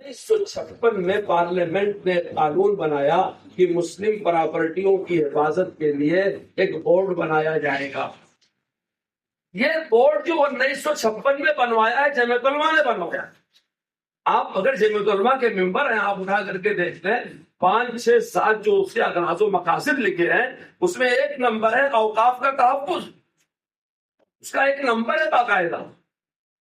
1956 میں پارلیمنٹ نے قانون بنایا کہ مسلم پراپرٹیوں کی حفاظت کے لیے ایک بورڈ بنایا جائے گا۔ یہ بورڈ جو 1956 میں بنوایا ہے جمعیت علماء نے بنوایا۔ آپ اگر جمعیت علماء کے ممبر ہیں، آپ اٹھا کر کے دیکھ لیں، 5 6 7 جو اس کے اغراض و مقاصد لکھے ہیں، اس میں ایک نمبر ہے اوقاف کا تحفظ، اس کا ایک نمبر ہے باقاعدہ۔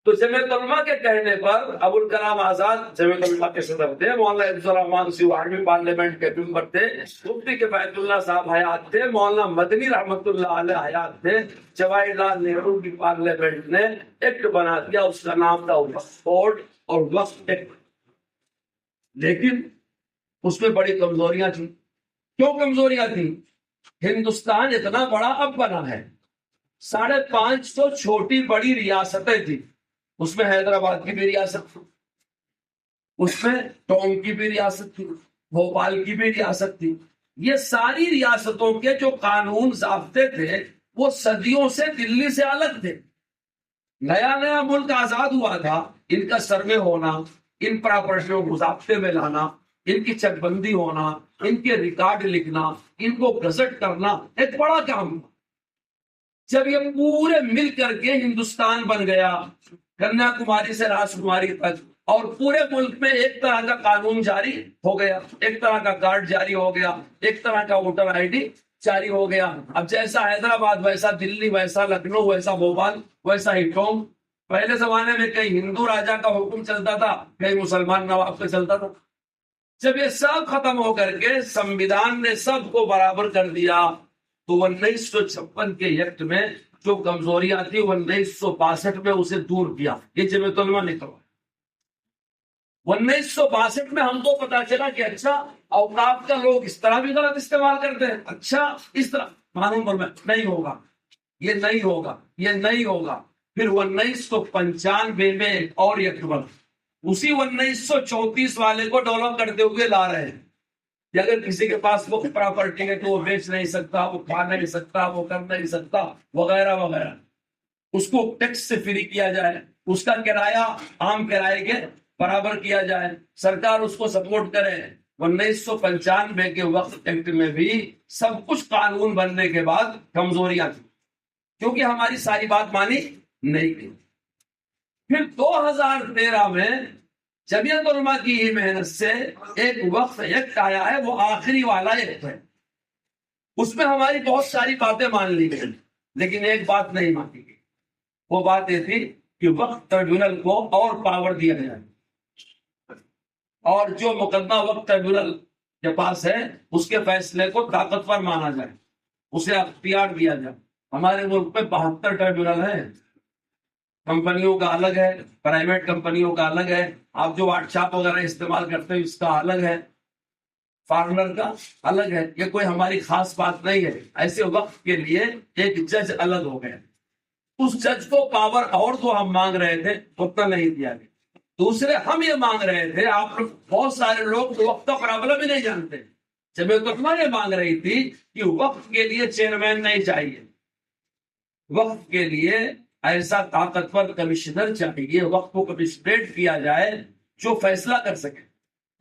تو جمعیت علماء کے کہنے پر ابو الکلام آزاد جمعیت علماء کے صدر تھے، مولانا عبدالرحمان سیوانی پارلیمنٹ کے ممبر تھے، مفتی کفایت اللہ صاحب حیات تھے، مولانا مدنی رحمۃ اللہ علیہ حیات تھے۔ جواہر لال نہرو کی پارلیمنٹ نے ایکٹ بنا دیا، اس کا نام تھا وقف بورڈ اور وقف ایکٹ۔ لیکن اس میں بڑی کمزوریاں تھیں۔ کیوں کمزوریاں تھیں؟ ہندوستان اتنا بڑا اب بنا ہے، 550 چھوٹی بڑی ریاستیں تھیں۔ اس میں حیدرآباد کی بھی ریاست تھی، اس میں ٹونگ کی بھی ریاست تھی، بھوپال کی بھی ریاست تھی۔ یہ ساری ریاستوں کے جو قانون ضابطے تھے وہ صدیوں سے دلی سے الگ تھے۔ نیا نیا ملک آزاد ہوا تھا، ان کا سروے ہونا، ان پراپرٹیوں کو ضابطے میں لانا، ان کی چک بندی ہونا، ان کے ریکارڈ لکھنا، ان کو گزٹ کرنا ایک بڑا کام تھا۔ جب یہ پورے مل کر کے ہندوستان بن گیا، کنیا کماری سے راج کماری تک، اور پورے ملک میں ایک طرح کا قانون جاری ہو گیا، ایک طرح کا کارڈ جاری ہو گیا، ایک طرح کا ووٹر آئی ڈی جاری ہو گیا۔ اب جیسا حیدرآباد ویسا دلی، ویسا لکھنؤ، ویسا بھوپال، ویسا ہی ٹونگ۔ پہلے زمانے میں کہیں ہندو راجا کا حکم چلتا تھا، کہیں مسلمان نواب کا چلتا تھا۔ جب یہ سب ختم ہو کر کے سنویدھان نے سب کو برابر کر دیا، تو 1956 کے ایکٹ میں جو کمزوریاں تھی 1962 میں اسے دور کیا۔ یہ جمعیت علماء نے کروایا۔ 1962 میں ہم کو پتا چلا کہ اچھا اوقاف کا لوگ اس طرح بھی غلط استعمال کرتے ہیں، اچھا اس طرح قانون پر نہیں ہوگا، یہ نہیں ہوگا، یہ نہیں ہوگا۔ پھر 1995 میں ایک اور ایکٹ بنا، اسی 1934 والے کو ڈیولپ کرتے ہوئے لا رہے ہیں کہ اگر کسی کے پاس وہ پراپرٹی ہے تو وہ بیچ نہیں سکتا، وہ کھا نہیں سکتا، وہ کر نہیں سکتا، وغیرہ وغیرہ۔ اس کو ٹیکس سے فری کیا جائے، اس کا کرایہ عام کرائے کے برابر کیا جائے، سرکار اس کو سپورٹ کرے۔ 1995 کے وقت ایکٹ میں بھی سب کچھ قانون بننے کے بعد کمزوریاں تھیں، کیونکہ ہماری ساری بات مانی نہیں گئی۔ پھر 2013 میں جمعیت علماء کی ہی محنت سے ایک وقف ایکٹ آیا ہے، وہ آخری والا ایکٹ ہے۔ اس میں ہماری بہت ساری باتیں مان لی گئی، لیکن ایک بات نہیں مانی گئی۔ وہ بات یہ تھی کہ وقف ٹریبیونل کو اور پاور دیا جائے، اور جو مقدمہ وقف ٹریبیونل کے پاس ہے اس کے فیصلے کو طاقتور مانا جائے، اسے اختیار دیا جائے۔ ہمارے ملک میں 72 ٹریبیونل ہیں، کمپنیوں کا الگ ہے، پرائیویٹ کمپنیوں کا الگ ہے، آپ جو واٹس ایپ وغیرہ استعمال کرتے ہیں اس کا الگ ہے، فارنر کا الگ ہے۔ یہ کوئی ہماری خاص بات نہیں ہے۔ ایسے وقت کے لیے ایک جج الگ ہو گئے، اس جج کو پاور اور جو ہم مانگ رہے تھے اتنا نہیں دیا گیا۔ دوسرے ہم یہ مانگ رہے تھے، آپ لوگ بہت سارے لوگ وقت کا پرابلم ہی نہیں جانتے، جمعیت علماء یہ مانگ رہی تھی کہ وقف کے لیے چیئرمین نہیں چاہیے، وقف کے لیے ایسا طاقتور کمشنر چاہیے، وقت کو کمشنریٹ کیا جائے جو فیصلہ کر سکے۔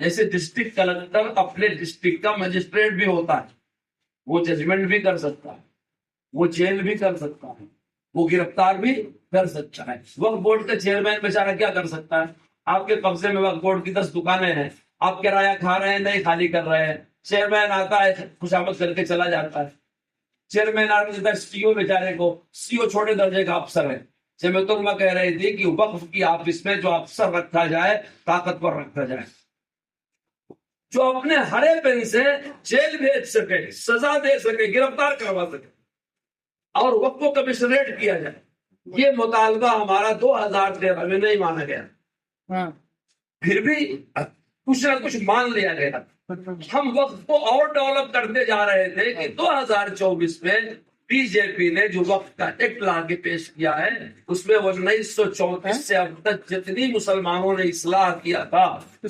جیسے ڈسٹرکٹ کلکٹر اپنے ڈسٹرکٹ کا مجسٹریٹ بھی ہوتا ہے، وہ ججمنٹ بھی کر سکتا ہے، وہ جیل بھی کر سکتا ہے، وہ گرفتار بھی کر سکتا ہے۔ وقف بورڈ کا چیئرمین بیچارہ کیا کر سکتا ہے؟ آپ کے قبضے میں وقف بورڈ کی 10 دکانیں ہیں، آپ کرایہ کھا رہے ہیں، نہیں خالی کر رہے ہیں، چیئرمین آتا ہے خوشامد کر کے چلا جاتا ہے۔ چیئرمین سی او بیچارے کو، سی او چھوٹے درجے کا افسر ہے۔ جمعیت علماء کہہ رہی تھی کہ وقف کی آفس میں جو افسر رکھا جائے طاقتور رکھا جائے، جو اپنے ہرے پن سے جیل بھیج سکے، سزا دے سکے، گرفتار کروا سکے، اور وقت کو کمشنریٹ کیا جائے۔ یہ مطالبہ ہمارا 2013 میں نہیں مانا گیا، پھر بھی کچھ نہ کچھ مان لیا گیا۔ ہم وقت کو اور ڈیولپ کرتے جا رہے تھے کہ 2024 میں بی جے پی نے جو وقت کا ایکٹ لا کے پیش کیا ہے، اس میں 1934 سے اب تک جتنی مسلمانوں نے اصلاح کیا تھا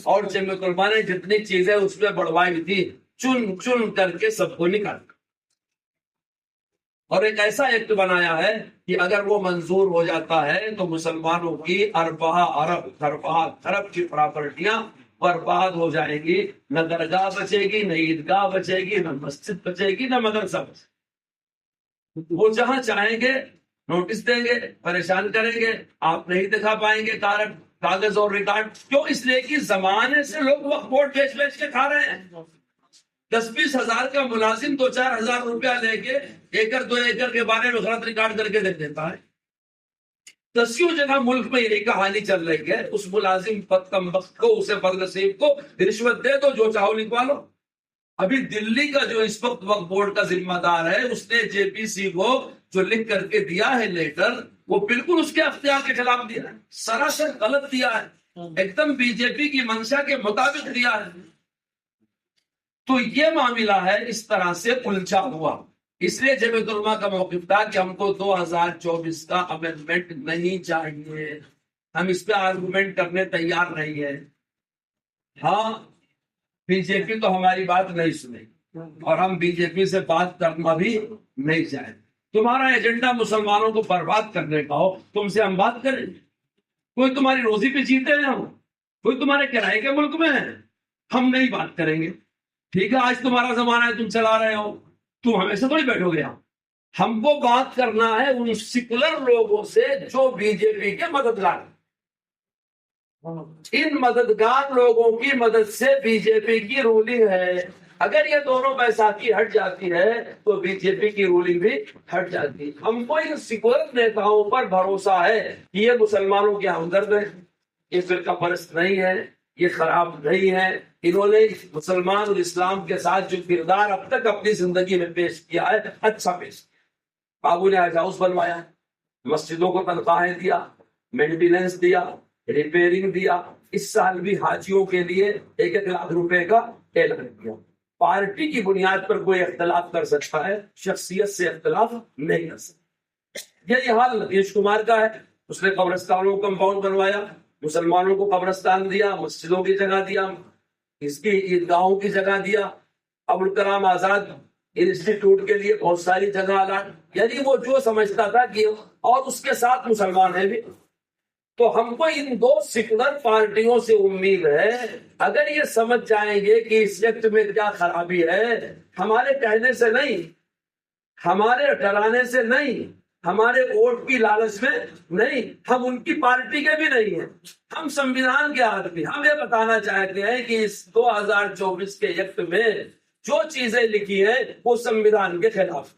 اور جمعیت علماء نے جتنی چیزیں اس میں بڑھوائی تھی، چن چن کر کے سب کو نکال، اور ایک ایسا ایکٹ بنایا ہے کہ اگر وہ منظور ہو جاتا ہے تو مسلمانوں کی 4 ارب خرب کی پراپرٹیاں برباد ہو جائیں گی. نہ درگاہ بچے گی، نہ عیدگاہ بچے گی، نہ مسجد بچے گی، نہ مدرسہ بچے گی. وہ جہاں چاہیں گے نوٹس دیں گے، پریشان کریں گے، آپ نہیں دکھا پائیں گے کاغذ اور ریکارڈ. کیوں؟ اس لیے کہ زمانے سے لوگ وقت بورڈ بیچ بیچ کے کھا رہے ہیں. 10-20 ہزار کا ملازم 2-4 ہزار روپیہ لے کے ایکڑ 2 ایکڑ کے بارے میں غلط ریکارڈ کر کے دے دیتا ہے. 10 جگہ ملک میں یہی کہانی چل رہی ہے. اس ملازم بدکمبخت کو، اسے بدنصیب کو رشوت دے دو، جو چاہو لکھوا لو. ابھی دلی کا جو اس وقت وقت بورڈ کا ذمہ دار ہے، اس نے جے پی سی کو جو لکھ کر کے دیا ہے لیٹر، وہ بالکل اس کے اختیار کے خلاف دیا ہے، سراسر غلط دیا ہے، ایک دم بی جے پی کی منشا کے مطابق دیا ہے. تو یہ معاملہ ہے، اس طرح سے الجھا ہوا. اس لیے جمعیت علماء کا موقف تھا کہ ہم کو 2024 کا امینڈمنٹ نہیں چاہیے. ہم اس پہ آرگومنٹ کرنے تیار نہیں ہیں. ہاں، بی جے پی تو ہماری بات نہیں سنے اور ہم بی جے پی سے بات کرنا بھی نہیں چاہیں. تمہارا ایجنڈا مسلمانوں کو برباد کرنے کا ہو، تم سے ہم بات کریں. کوئی تمہاری روزی پہ جیتے ہیں، ہم کوئی تمہارے کرائے کے ملک میں ہے، ہم نہیں بات کریں گے. ٹھیک ہے، آج تمہارا زمانہ ہے، تم چلا رہے ہو، تم ہمیشہ تھوڑی بیٹھو گے. ہم کو بات کرنا ہے ان سیکولر لوگوں سے جو بی جے پی کے مددگار. ان مددگار لوگوں کی مدد سے بی جے پی کی رولنگ ہے. اگر یہ دونوں بیساکھی ہٹ جاتی ہے تو بی جے پی کی رولنگ بھی ہٹ جاتی. ہم کو ان سیکولر نیتاؤں پر بھروسہ ہے کہ یہ مسلمانوں کے ہمدرد ہیں، یہ فرقہ پرست نہیں ہے، یہ خراب نہیں ہے. انہوں نے مسلمان اور اسلام کے ساتھ جو کردار اب تک اپنی زندگی میں پیش کیا ہے، اچھا پیش کیا. بابو نے حج ہاؤس بنوایا، مسجدوں کو تنخواہیں دیا، مینٹیننس دیا، ریپیئرنگ دیا. اس سال بھی حاجیوں کے لیے 1-1 لاکھ روپے کا اعلان کیا. پارٹی کی بنیاد پر کوئی اختلاف کر سکتا ہے، شخصیت سے اختلاف نہیں کر سکتا. یہی حال نتیش کمار کا ہے. اس نے قبرستانوں کو کمپاؤنڈ بنوایا، مسلمانوں کو قبرستان دیا، مسجدوں کی جگہ دیا، اس کی عیدگاہوں کی جگہ دیا، ابوالکلام آزاد انسٹیٹیوٹ کے لیے بہت ساری جگہ الاٹ. یعنی وہ جو سمجھتا تھا کہ، اور اس کے ساتھ مسلمان ہیں بھی. تو ہم کو ان دو سیکولر پارٹیوں سے امید ہے، اگر یہ سمجھ جائیں گے کہ اس وقت میں کیا خرابی ہے، ہمارے کہنے سے نہیں، ہمارے ڈرانے سے نہیں، ہمارے ووٹ کی لالچ میں نہیں، ہم ان کی پارٹی کے بھی نہیں ہیں، ہم سنویدھان کے آدمی. ہم یہ بتانا چاہتے ہیں کہ اس 2024 کے ایکٹ میں جو چیزیں لکھی ہیں وہ سنویدھان کے خلاف.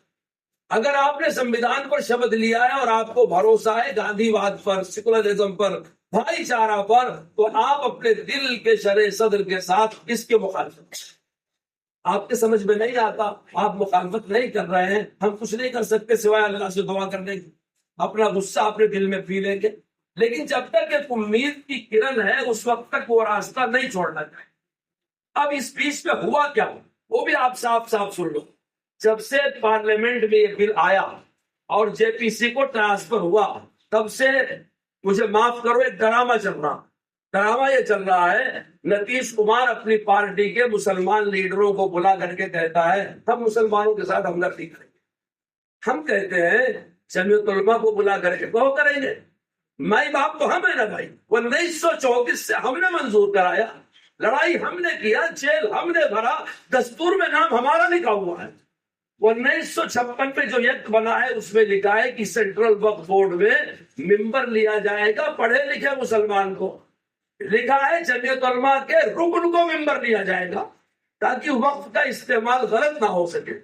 اگر آپ نے سنویدھان پر شبد لیا ہے اور آپ کو بھروسہ ہے گاندھی واد پر، سیکولرزم پر، بھائی چارہ پر، تو آپ اپنے دل کے شرح صدر کے ساتھ اس کے مخالف. آپ کے سمجھ میں نہیں آتا، آپ مخالفت نہیں کر رہے ہیں، ہم کچھ نہیں کر سکتے سوائے اللہ سے دعا کرنے کی. اپنا غصہ اپنے دل میں پی لیں گے، لیکن جب تک ایک امید کی کرن ہے اس وقت تک وہ راستہ نہیں چھوڑنا چاہیے. اب اس بیچ میں ہوا کیا، وہ بھی آپ صاف صاف سن لو. جب سے پارلیمنٹ میں یہ بل آیا اور جے پی سی کو ٹرانسفر ہوا، تب سے مجھے معاف کرو، ایک ڈرامہ چل رہا. ڈرامہ یہ چل رہا ہے، نتیش کمار اپنی پارٹی کے مسلمان لیڈروں کو بلا کر کے کہتا ہے ہم مسلمانوں کے ساتھ ہمدردی کریں گے. ہم کہتے ہیں جمعیت علماء کو بلا کر کے وہ کریں گے. مائی باپ تو ہم ہے نا بھائی. 1934 سے ہم نے منظور کرایا، لڑائی ہم نے کیا، جیل ہم نے بھرا، دستور میں نام ہمارا لکھا ہوا ہے. 1956 میں جو ایکٹ بنا ہے اس میں لکھا ہے کہ سینٹرل وقف بورڈ میں ممبر لیا جائے گا پڑھے لکھے مسلمان کو. لکھا ہے جمعیت علماء کے رکن کو ممبر لیا جائے گا تاکہ وقف کا استعمال غلط نہ ہو سکے.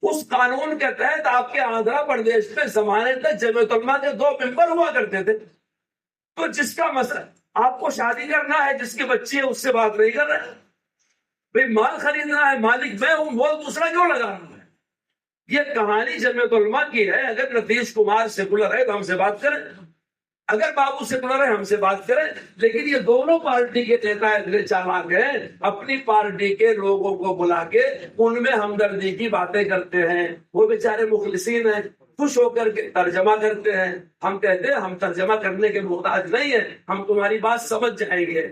اس قانون کے تحت آپ کے آندھرا پردیش میں زمانے تک جمعیت علماء کے 2 ممبر ہوا کرتے تھے. تو جس کا مسئلہ آپ کو شادی کرنا ہے، جس کی بچی ہے، اس سے بات نہیں کر رہے. بھئی مال خریدنا ہے، مالک میں ہوں، وہ دوسرا کیوں لگا رہا ہے؟ یہ کہانی جمعیت علماء کی ہے. اگر نتیش کمار سیکولر ہے تو ہم سے بات کریں، اگر بابو سیکولر ہے ہم سے بات کریں. لیکن یہ دونوں پارٹی کے نیتا اتنے چالاک ہیں، اپنی پارٹی کے لوگوں کو بلا کے ان میں ہمدردی کی باتیں کرتے ہیں. وہ بیچارے مخلصین ہیں، خوش ہو کر کے ترجمہ کرتے ہیں. ہم کہتے ہیں ہم ترجمہ کرنے کے محتاج نہیں ہیں، ہم تمہاری بات سمجھ جائیں گے.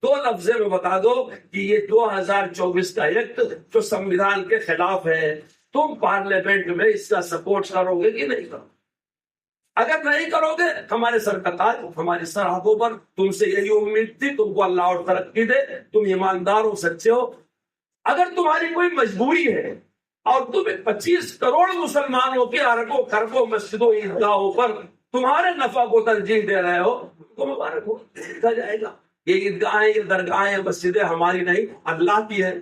2 لفظ میں بتا دو کہ یہ 2024 کا ایکٹ جو سنویدھان کے خلاف ہے، تم پارلیمنٹ میں اس کا سپورٹ کرو گے کہ نہیں کرو؟ اگر نہیں کرو گے ہمارے سر کا تاج ہماری سرحدوں پر، تم سے یہی امید تھی، تم کو اللہ اور ترقی دے، تم ایماندار ہو، سچے ہو۔ اگر تمہاری کوئی مجبوری ہے اور تم 25 کروڑ مسلمانوں کے اربوں خربوں مسجدوں عیدگاہوں پر تمہارے نفع کو ترجیح دے رہے ہو تو مبارک ہو، دیکھا جائے گا۔ یہ عیدگاہیں، یہ درگاہیں، مسجدیں ہماری نہیں، اللہ کی ہے۔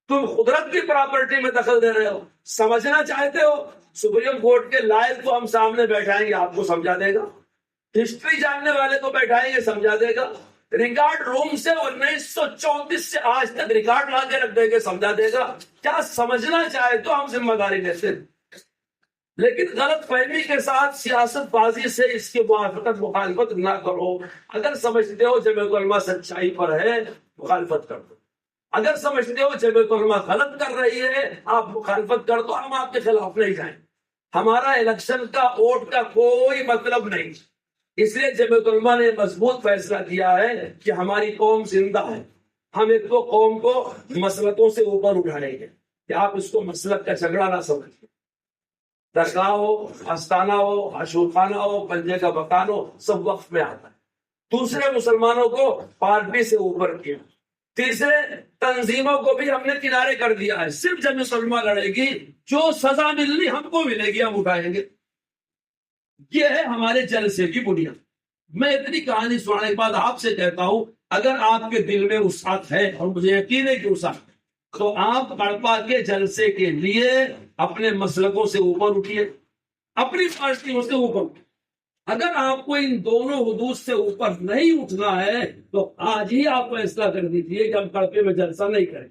تم قدرت کی پراپرٹی میں دخل دے رہے ہو۔ سمجھنا چاہتے ہو، سپریم کورٹ کے لائق کو ہم سامنے بیٹھائیں گے، آپ کو سمجھا دے گا۔ ہسٹری جاننے والے کو بیٹھائیں گے، سمجھا دے گا۔ ریکارڈ روم سے 1934 سے آج تک ریکارڈ لا کے رکھ دے گے، سمجھا دے گا۔ کیا سمجھنا چاہے تو ہم ذمہ داری لیتے ہیں، لیکن غلط فہمی کے ساتھ سیاست بازی سے اس کی موافقت مخالفت نہ کرو۔ اگر سمجھتے ہو جمعیت علماء سچائی پر ہے، مخالفت کر دو۔ اگر سمجھتے ہو جمعیت علماء غلط کر رہی ہے، آپ مخالفت کر دو، ہم آپ کے خلاف نہیں جائیں۔ ہمارا الیکشن کا ووٹ کا کوئی مطلب نہیں، اس لیے جمعیت علماء نے مضبوط فیصلہ کیا ہے کہ ہماری قوم زندہ ہے، ہم ایک تو قوم کو مسلطوں سے اوپر اٹھائیں گے کہ آپ اس کو مسلط کا جھگڑا نہ سمجھیں۔ درگاہ ہو، آستانہ ہو، عاشور خانہ ہو، پنجے کا مکان ہو، سب وقف میں آتا ہے۔ دوسرے مسلمانوں کو پارٹی سے اوپر کیا۔ تیسرے تنظیموں کو بھی ہم نے کنارے کر دیا ہے، صرف جمعیت علماء لڑے گی، جو سزا ملنی ہم کو ملے گی ہم اٹھائیں گے۔ یہ ہے ہمارے جلسے کی بنیاد۔ میں اتنی کہانی سنانے کے بعد آپ سے کہتا ہوں، اگر آپ کے دل میں وسعت ہے، اور مجھے یقین ہے کہ وسعت ہے، تو آپ کڑپا کے جلسے کے لیے اپنے مسلکوں سے اوپر اٹھیے، اپنی پارٹیوں سے اوپر۔ اگر آپ کو ان دونوں حدود سے اوپر نہیں اٹھنا ہے تو آج ہی آپ فیصلہ کر دیجیے کہ ہم کڑپے میں جلسہ نہیں کریں۔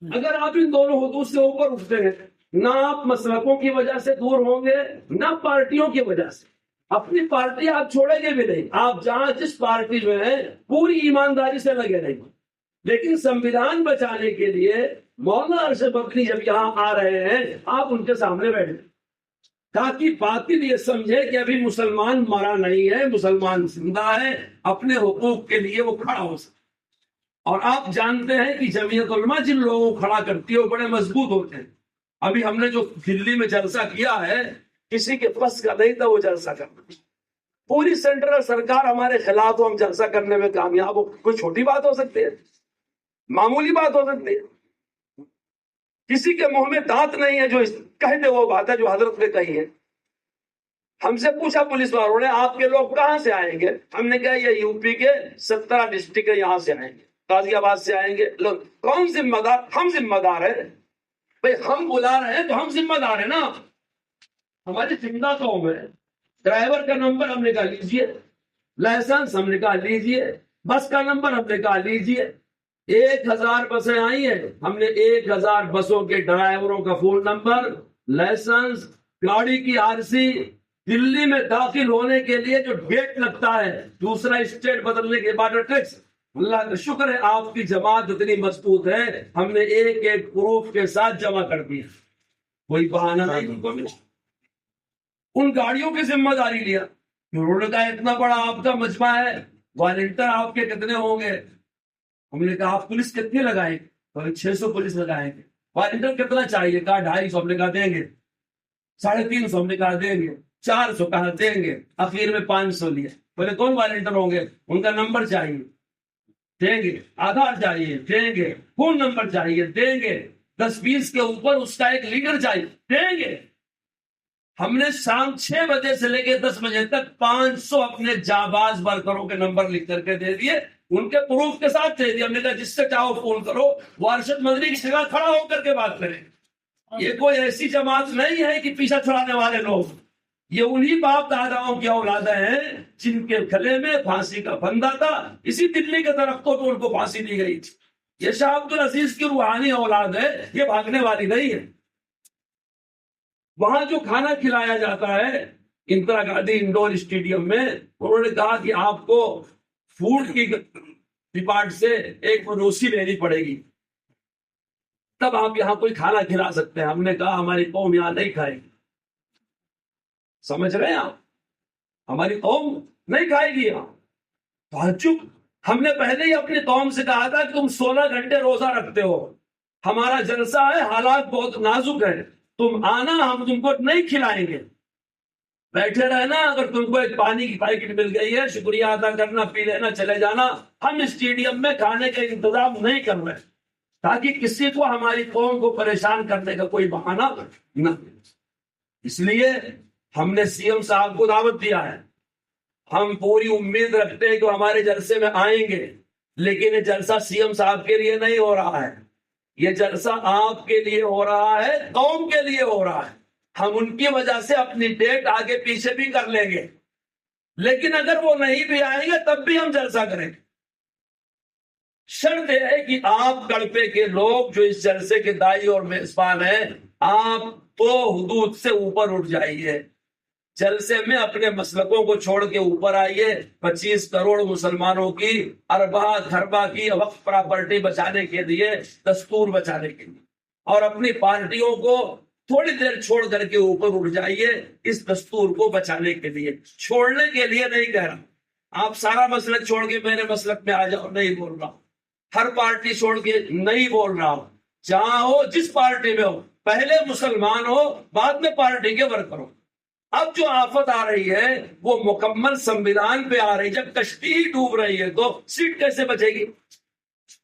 اگر آپ ان دونوں حدود سے اوپر اٹھتے ہیں، نہ آپ مسلکوں کی وجہ سے دور ہوں گے، نہ پارٹیوں کی وجہ سے۔ اپنی پارٹی آپ چھوڑیں گے بھی نہیں، آپ جہاں جس پارٹی میں ہیں پوری ایمانداری سے لگے رہیں گے، لیکن سنویدھان بچانے کے لیے مولانا ارشد بکری جب یہاں آ رہے ہیں، آپ ان کے سامنے بیٹھے تاکہ باطل یہ سمجھے کہ ابھی مسلمان مرا نہیں ہے، مسلمان زندہ ہے، اپنے حقوق کے لیے وہ کھڑا ہو سکے۔ اور آپ جانتے ہیں کہ جمعیت علماء جن لوگوں کو کھڑا کرتی ہے وہ بڑے مضبوط ہوتے ہیں۔ ابھی ہم نے جو دلی میں جلسہ کیا ہے، کسی کے بس کا نہیں تھا وہ جلسہ کرنا۔ پوری سینٹرل سرکار ہمارے خلاف ہو، ہم جلسہ کرنے میں کامیاب ہو، کوئی چھوٹی بات ہو سکتی ہے؟ معمولی بات ہو سکتی ہے؟ کسی کے منہ میں دانت نہیں ہے جو کہہ دے وہ بات ہے جو حضرت نے کہی ہے۔ ہم سے پوچھا پولیس والوں نے، آپ کے لوگ کہاں سے آئیں گے؟ ہم نے کہا یہ یو پی کے 17 ڈسٹرکٹ ہے، یہاں سے آئیں گے، غازی آباد سے آئیں گے۔ لوگ کون ذمہ دار؟ ہم ذمہ دار ہیں بھائی، ہم بلا رہے ہیں تو ہم ذمہ دار ہیں نا، ہماری زندہ قوم ہے۔ ڈرائیور کا نمبر ہم نے کہا لیجیے، لائسنس ہم نے کہا لیجیے، بس کا نمبر ہم نے کہا لیجیے۔ 1000 بسیں آئی ہیں، ہم نے 1000 بسوں کے ڈرائیوروں کا فون نمبر، لائسنس، گاڑی کی RC، دلی میں داخل ہونے کے لیے جو گیٹ لگتا ہے، دوسرا اسٹیٹ بدلنے کے بعد ٹیکس۔ اللہ کا شکر ہے آپ کی جماعت اتنی مضبوط ہے، ہم نے ایک ایک پروف کے ساتھ جمع کر دیا، کوئی بہانہ نہیں ان کو ملا۔ ان گاڑیوں کی ذمہ داری لیا، انہوں نے کہا اتنا بڑا آپ کا مجمع ہے، والنٹر آپ کے کتنے ہوں گے؟ ہم نے کہا آپ پولیس کتنی لگائیں گے؟ 600 پولیس لگائیں گے۔ والنٹر کتنا چاہیے؟ کہا 250، ہم نے کہا دیں گے۔ 350، ہم نے کہا دیں گے۔ 400 کہا دیں گے۔ اخیر میں 500 لیا۔ بولے کون والنٹر ہوں گے؟ ان کا نمبر چاہیے، دیں گے۔ آدھار چاہیے، دیں گے۔ فون نمبر چاہیے، دیں گے۔ 10-20 کے اوپر اس کا ایک لیڈر چاہیے، دیں گے۔ ہم نے شام 6 بجے سے لے کے 10 بجے تک 500 اپنے جانباز ورکروں کے نمبر لکھ کر کے دے دیے، ان کے پروف کے ساتھ دے دیے۔ ہم نے کہا جس سے چاہو فون کرو، وہ ارشد مدنی کی جگہ کھڑا ہو کر کے بات کریں۔ یہ کوئی ایسی جماعت نہیں ہے کہ پیچھا چھڑانے والے لوگ، یہ انہی باپ داداؤں کی اولادیں ہیں جن کے گلے میں پھانسی کا پھندا تھا، اسی دلی کے درختوں پہ ان کو پھانسی دی گئی تھی۔ یہ شاہ عبد العزیز کی روحانی اولاد ہے، یہ بھاگنے والی نہیں ہے۔ وہاں جو کھانا کھلایا جاتا ہے اندرا گاندھی انڈور اسٹیڈیم میں، انہوں نے کہا کہ آپ کو فوڈ کی ڈپارٹ سے ایک NOC لینی پڑے گی، تب آپ یہاں کوئی کھانا کھلا سکتے ہیں۔ ہم نے کہا ہماری قوم یہاں نہیں کھائے گی، سمجھ رہے ہیں آپ؟ ہماری قوم نہیں کھائے گی یہاں۔ تعجب! ہم نے پہلے ہی اپنی قوم سے کہا تھا کہ تم 16 گھنٹے روزہ رکھتے ہو، ہمارا جلسہ ہے، حالات بہت نازک ہے، تم آنا، ہم تم کو نہیں کھلائیں گے۔ بیٹھے رہنا، اگر تم کو ایک پانی کی پیکٹ مل گئی ہے شکریہ ادا کرنا، پی لینا، چلے جانا. ہم اسٹیڈیم میں کھانے کا انتظام نہیں کر رہے تاکہ کسی کو ہماری قوم کو پریشان کرنے کا کوئی بہانہ نہ. اس لیے ہم نے سی ایم صاحب کو دعوت دیا ہے. ہم پوری امید رکھتے ہیں کہ وہ ہمارے جلسے میں آئیں گے، لیکن یہ جلسہ سی ایم صاحب کے لیے نہیں ہو رہا ہے، یہ جلسہ آپ کے لیے ہو رہا ہے، قوم کے لیے ہو رہا ہے. ہم ان کی وجہ سے اپنی ڈیٹ آگے پیچھے بھی کر لیں گے، لیکن اگر وہ نہیں بھی آئیں گے تب بھی ہم جلسہ کریں گے. شرط یہ ہے کہ آپ کڑپے کے لوگ جو اس جلسے کے دائی اور میزبان ہیں، آپ تو حدود سے اوپر اٹھ جائیے. جلسے میں اپنے مسلکوں کو چھوڑ کے اوپر آئیے. 25 کروڑ مسلمانوں کی اربا خربا کی وقف پراپرٹی بچانے کے لیے، دستور بچانے کے لیے، اور اپنی پارٹیوں کو تھوڑی دیر چھوڑ کر کے اوپر اٹھ جائیے اس دستور کو بچانے کے لیے. چھوڑنے کے لیے نہیں کہہ رہا آپ سارا مسلک چھوڑ کے میرے مسلک میں آ جاؤ، نہیں بول رہا. ہر پارٹی چھوڑ کے نہیں بول رہا ہوں. جہاں ہو، جس پارٹی میں ہو، پہلے مسلمان ہو، بعد میں پارٹی کے ورکر ہو. اب جو آفت آ رہی ہے وہ مکمل سنویدھان پہ آ رہی. جب کشتی ہی ڈوب رہی ہے تو سیٹ کیسے بچے گی؟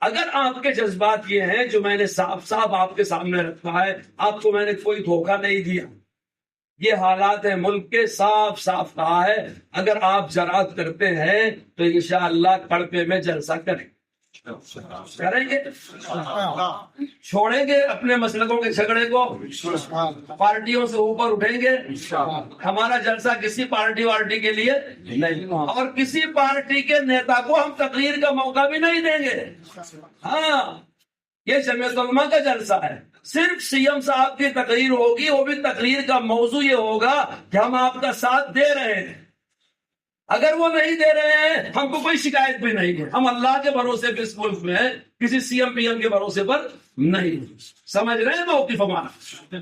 اگر آپ کے جذبات یہ ہیں جو میں نے صاف صاف آپ کے سامنے رکھا ہے، آپ کو میں نے کوئی دھوکہ نہیں دیا، یہ حالات ہیں ملک کے، صاف صاف کہا ہے. اگر آپ جرات کرتے ہیں تو انشاءاللہ کڑپے میں جلسہ کریں گے، چھوڑیں گے اپنے مسلکوں کے جھگڑے کو، پارٹیوں سے اوپر اٹھیں گے. ہمارا جلسہ کسی پارٹی وارٹی کے لیے نہیں، اور کسی پارٹی کے نیتا کو ہم تقریر کا موقع بھی نہیں دیں گے. ہاں، یہ جمعیت علماء کا جلسہ ہے. صرف سی ایم صاحب کی تقریر ہوگی، وہ بھی تقریر کا موضوع یہ ہوگا کہ ہم آپ کا ساتھ دے رہے ہیں. اگر وہ نہیں دے رہے ہیں ہم کو کوئی شکایت بھی نہیں ہے. ہم اللہ کے بھروسے پہ اس ملک میں ہیں، کسی سی ایم پی ایم کے بھروسے پر نہیں. سمجھ رہے ہیں موقف ہمارا؟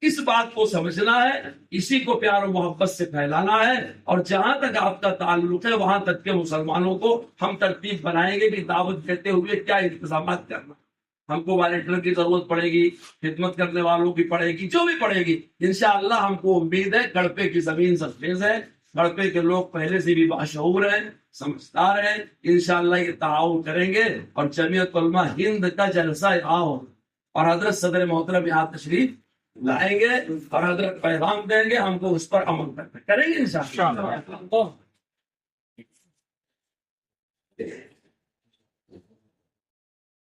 اس بات کو سمجھنا ہے، اسی کو پیار و محبت سے پھیلانا ہے. اور جہاں تک آپ کا تعلق ہے وہاں تک کے مسلمانوں کو ہم ترتیب بنائیں گے کہ دعوت دیتے ہوئے کیا انتظامات کرنا. ہم کو والنٹیئر کی ضرورت پڑے گی، خدمت کرنے والوں کی پڑے گی، جو بھی پڑے گی. انشاءاللہ ہم کو امید ہے. کڑپے کی زمین سرخیز ہے، کڑپے کے لوگ پہلے سے بھی باشعور ہیں، سمجھدار ہیں. انشاءاللہ یہ تعاون کریں گے اور جمعیت علماء ہند کا جلسہ آؤ، اور حضرت صدر محترم یہاں تشریف لائیں گے اور حضرت پیغام دیں گے. ہم کو اس پر عمل کریں گے انشاءاللہ.